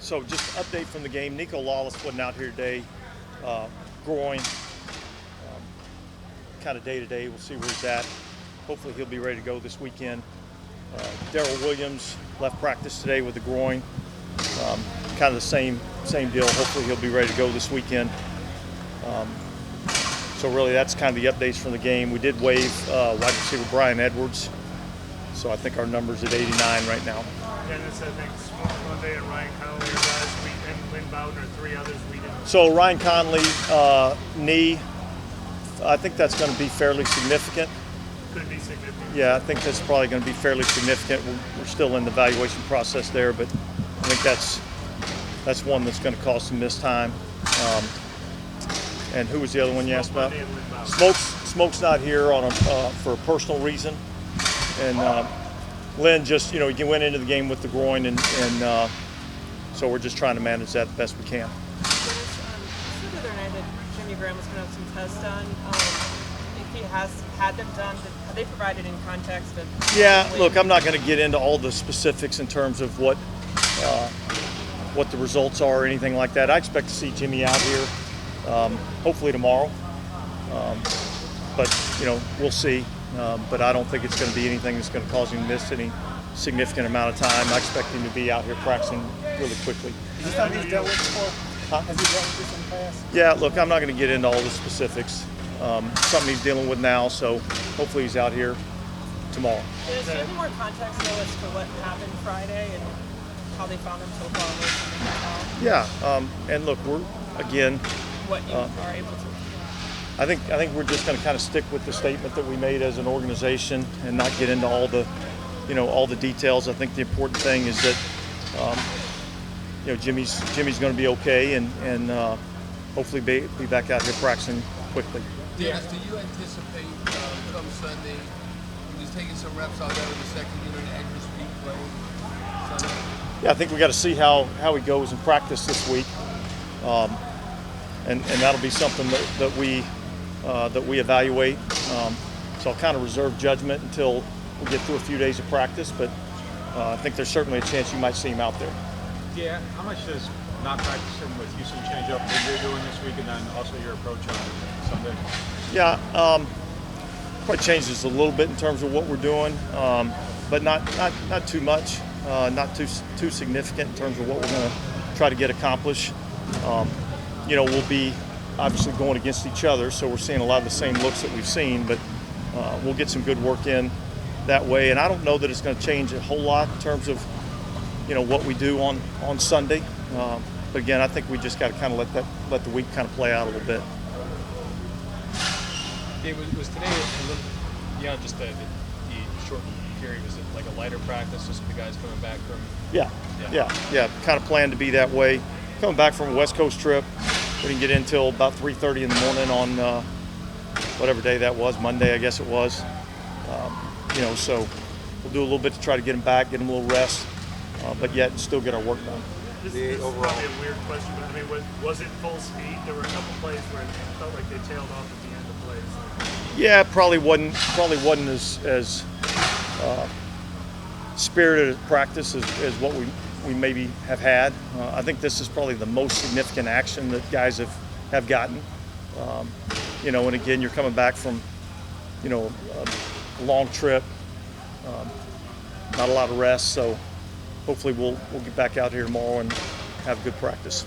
So just an update from the game. Nico Lawless wasn't out here today. Groin, kind of day to day. We'll see where he's at. Hopefully he'll be ready to go this weekend. Darrell Williams left practice today with the groin. Kind of the same deal. Hopefully he'll be ready to go this weekend. So really that's kind of the updates from the game. We did waive wide receiver Brian Edwards. So I think our number's at 89 right now. Dennis, I think Smoke Monday and Ryan Conley are guys and Lynn Bowden are three others we didn't. So Ryan Conley, knee, I think that's going to be fairly significant. Could be significant. Yeah, I think that's probably going to be fairly significant. We're still in the evaluation process there, but I think that's one that's going to cause some missed time. And who was the other one you asked about? Smoke's not here for a personal reason, and Lynn just he went into the game with the groin, and so we're just trying to manage that the best we can. Dennis, you said the other night that Jimmy Graham was going to have some tests done. If he has had them done, have they provided in context of? Yeah, look, I'm not going to get into all the specifics in terms of what the results are or anything like that. I expect to see Jimmy out here, hopefully tomorrow. But we'll see. But I don't think it's going to be anything that's going to cause him to miss any significant amount of time. I expect him to be out here practicing really quickly. Is this something he's dealt with before? Has he dealt with this in the past? Yeah, look, I'm not going to get into all the specifics. Something he's dealing with now, so hopefully he's out here tomorrow. Is there any more context though as to what happened Friday and how they found him so far away from the hotel? Yeah, and look, we're again. What you are able to. I think we're just going to kind of stick with the statement that we made as an organization and not get into all the, all the details. I think the important thing is that, Jimmy's going to be okay and hopefully be back out here practicing quickly. Dennis, do you anticipate come Sunday, he's taking some reps out there with the second unit and his feet playing Sunday? Yeah, I think we got to see how he goes in practice this week, and that'll be something that we evaluate. So I'll kind of reserve judgment until we get through a few days of practice, but I think there's certainly a chance you might see him out there. Yeah, how much does not practicing with Houston change up what you're doing this week, and then also your approach on Sunday? Yeah, probably changes a little bit in terms of what we're doing, but not too much, not too significant in terms of what we're going to try to get accomplished. We'll be obviously going against each other, so we're seeing a lot of the same looks that we've seen, but we'll get some good work in that way. And I don't know that it's going to change a whole lot in terms of what we do on Sunday. But again, I think we just got to kind of let the week kind of play out a little bit. Dave, was today a little, just the shortened period, was it like a lighter practice, just the guys coming back from? Yeah. Kind of planned to be that way. Coming back from a West Coast trip, we didn't get in until about 3:30 in the morning on whatever day that was, Monday I guess it was. So we'll do a little bit to try to get them back, get them a little rest, but yet still get our work done. This is probably a weird question, but was it full speed? There were a couple plays where it felt like they tailed off at the end of plays. Yeah, probably wasn't as spirited a practice as what we maybe have had. I think this is probably the most significant action that guys have gotten. And again, you're coming back from, a long trip, not a lot of rest, so hopefully we'll get back out here tomorrow and have good practice.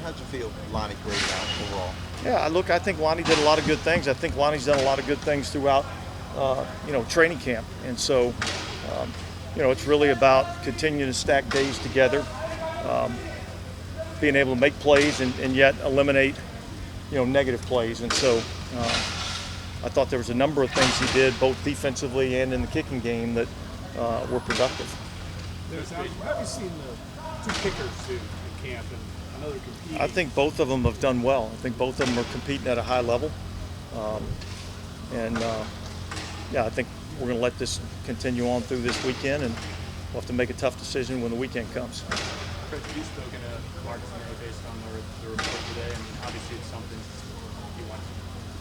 How'd you feel Lonnie graded out overall? Yeah, look, I think Lonnie did a lot of good things. I think Lonnie's done a lot of good things throughout, training camp. And so, it's really about continuing to stack days together, being able to make plays and yet eliminate, negative plays. And so I thought there was a number of things he did, both defensively and in the kicking game, that were productive. Have you seen the two kickers in camp? And I know they're competing. I think both of them have done well. I think both of them are competing at a high level. I think we're going to let this continue on through this weekend, and we'll have to make a tough decision when the weekend comes. Chris, have you spoken to Marcus Murray based on the report today? I mean, obviously it's something you want to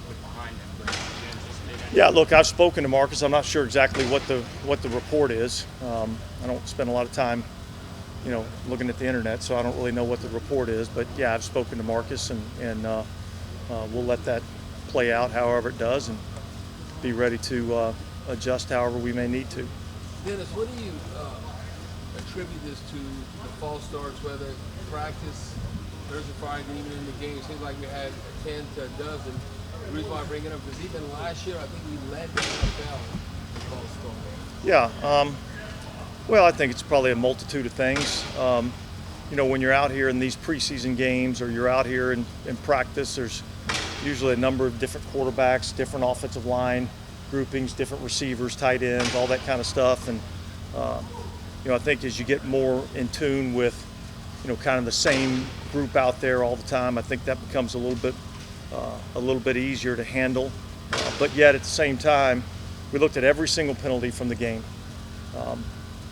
put behind him, but do you anticipate any? Yeah, look, I've spoken to Marcus. I'm not sure exactly what the report is. I don't spend a lot of time, looking at the internet, so I don't really know what the report is. But yeah, I've spoken to Marcus, and we'll let that play out however it does, and be ready to adjust however we may need to. Dennis, what do you attribute this to, the false starts, whether practice, Thursday, Friday, even in the game? It seems like we had 10 to a dozen. The reason why I bring it up is even last year, I think we led the NFL in false starts. Yeah, well, I think it's probably a multitude of things. When you're out here in these preseason games, or you're out here in practice, there's usually a number of different quarterbacks, different offensive line groupings, different receivers, tight ends, all that kind of stuff. And I think as you get more in tune with kind of the same group out there all the time, I think that becomes a little bit easier to handle. But yet at the same time, we looked at every single penalty from the game.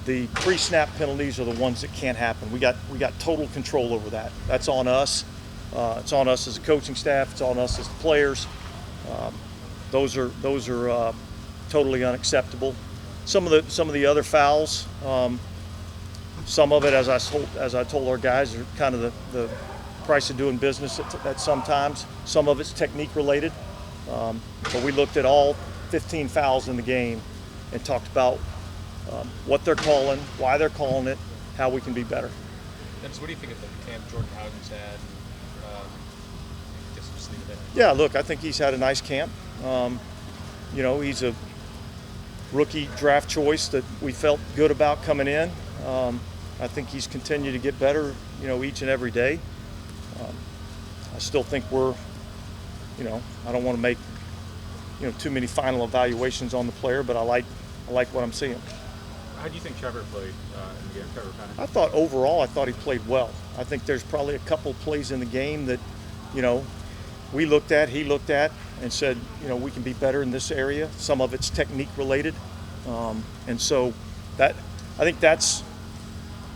The pre-snap penalties are the ones that can't happen. We got total control over that. That's on us. It's on us as a coaching staff. It's on us as the players. Those are totally unacceptable. Some of the other fouls, some of it, as I told our guys, are kind of the price of doing business at sometimes. Some of it's technique related. But we looked at all 15 fouls in the game and talked about what they're calling, why they're calling it, how we can be better. Dennis, what do you think of the camp Jordan Howden's had? Just leave it Yeah, look, I think he's had a nice camp. He's a rookie draft choice that we felt good about coming in. I think he's continued to get better, each and every day. I still think we're, I don't want to make, too many final evaluations on the player, but I like what I'm seeing. How do you think Trevor played in the game, Trevor Penning? I thought overall, he played well. I think there's probably a couple plays in the game that, he looked at, and said, we can be better in this area. Some of it's technique related, and so I think that's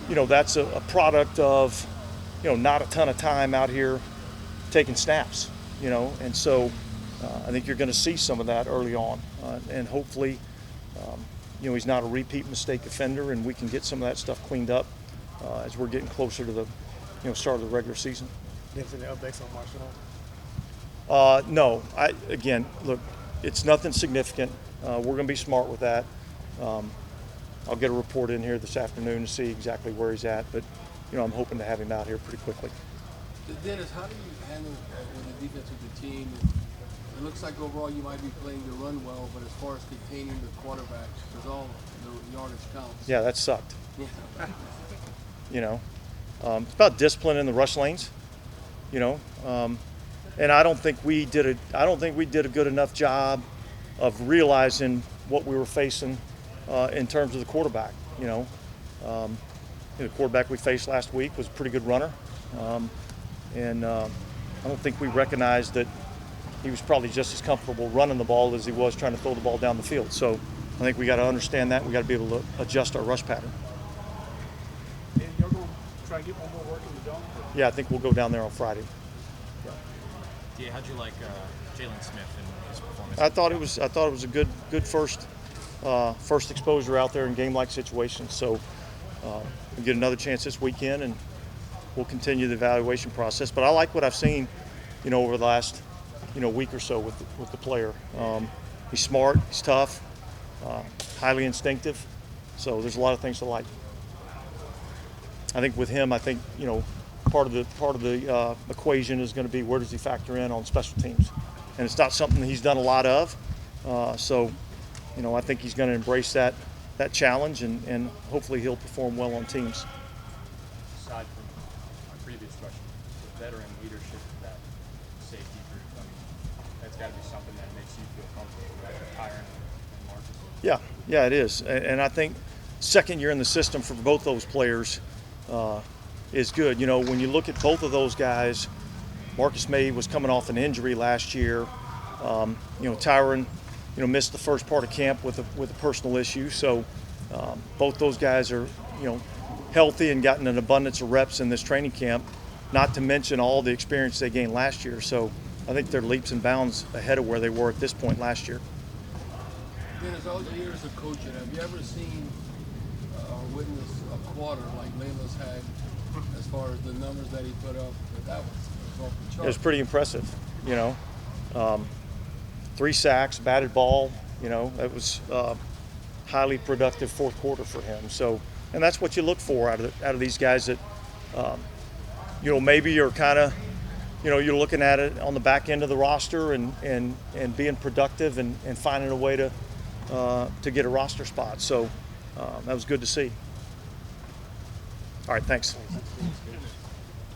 a product of, not a ton of time out here taking snaps, and so I think you're going to see some of that early on, and hopefully. He's not a repeat mistake offender, and we can get some of that stuff cleaned up as we're getting closer to the start of the regular season. Any updates on Marshall? No. Look, it's nothing significant. We're going to be smart with that. I'll get a report in here this afternoon to see exactly where he's at, but I'm hoping to have him out here pretty quickly. Dennis, how do you handle with the defense with the team? It looks like overall you might be playing the run well, but as far as containing the quarterback, because all the yardage counts. Yeah, that sucked. Yeah. It's about discipline in the rush lanes. And I don't think we did a good enough job of realizing what we were facing in terms of the quarterback. The quarterback we faced last week was a pretty good runner, and I don't think we recognized that. He was probably just as comfortable running the ball as he was trying to throw the ball down the field. So I think we got to understand that. We got to be able to adjust our rush pattern. And you're going to try to get one more work in the dome? Yeah, I think we'll go down there on Friday. Yeah, how'd you like Jalen Smith and his performance? I thought it was a good first exposure out there in game-like situations. So we'll get another chance this weekend, and we'll continue the evaluation process. But I like what I've seen, over the last week or so with the player. He's smart, he's tough, highly instinctive. So there's a lot of things to like. I think with him, part of the equation is going to be where does he factor in on special teams, and it's not something he's done a lot of. So I think he's going to embrace that challenge, and hopefully he'll perform well on teams. Aside from my previous question, the veteran leadership of that safety group, that's got to be something that makes you feel comfortable, right? Tyron and Marcus. Yeah, it is, and I think second year in the system for both those players is good. When you look at both of those guys, Marcus May was coming off an injury last year. Tyron, missed the first part of camp with a personal issue. So both those guys are, healthy and gotten an abundance of reps in this training camp. Not to mention all the experience they gained last year. So I think they're leaps and bounds ahead of where they were at this point last year. Dennis, all your years of coaching, have you ever seen or witnessed a quarter like Layla's had as far as the numbers that he put up. But that was off the It chart. was pretty impressive, 3 sacks, batted ball, it was highly productive fourth quarter for him. So, and that's what you look for out of these guys that, maybe you're kind of, you're looking at it on the back end of the roster and being productive and finding a way to get a roster spot. So that was good to see. All right, thanks.